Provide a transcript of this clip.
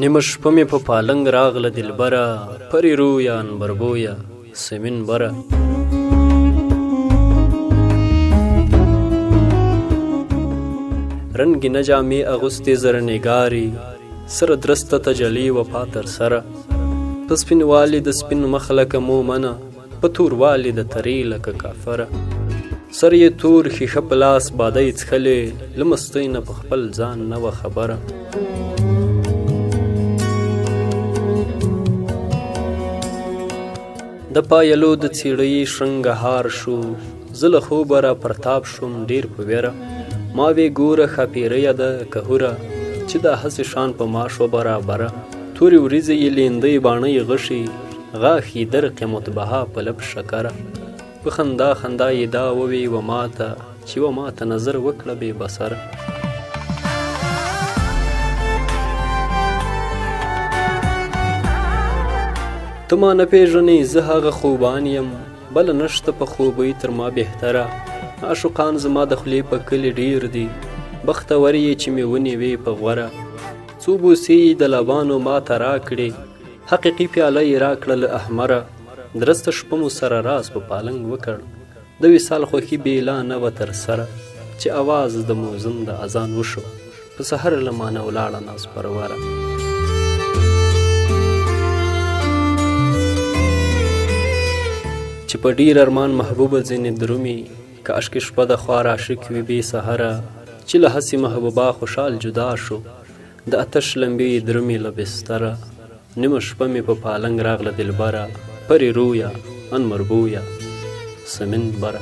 نیمه شپه مې په پالنګ راغله دلبره، پرې رویه عنبربویه سمین بره. رنګینه جامې اغوستې زرنګاري، سره درسته تجلي وفا تر سره. په سپینوالي د سپین مخ لکه مومنه، په توروالي د ترې لکه کافره. سر یې تور ښیښه په لاس باده یې څښلې، له مستۍ نه په خپل ځان نه وه خبره. د پایلو د څېړۍ شرنګهار شو، زه له خوبه را پرتاب شوم ډېر په ویره. ما وې ګوره ښاپېریه ده کهوره، چې دا هسې شان په ما شوه برابره. تورې وریځې یې لیندۍ باڼه یې غشي، غاښ یې درقې متبها په لب شکره. په خندا خندا یې دا ووې و ماته، چې و ماته نظر وکړه بې بصره. ته ما نه پېژنې زه هغه خوبان یم، بله نشته په خوبۍ تر ما بهتره. عاشقان زما د خولې په کلي ډېر دي، بختور یې چې مې ونیوې په غوره. څو بوسې یې د لبانو ما ته راکړې، حقیقي پیاله یې راکړه له احمره. درسته شپه مو سره راز په پالنګ وکړ، د وصال خوښي بېلا نه وه تر سره. چې اواز د مؤذن د اذان وشو، په سحر له مانه ولاړه ناز پروره. چې په ډېر ارمان محبوبه ځینې درومي، که اشک شپه د خوار عاشق وي بې سهره. چې له هسې محبوبا خوشحال جدا شو، د اتش لمبې درومي له بستره. نیمه شپه مې په پالنګ راغله دلبره، پرې رویه عنبربویه سمین بره.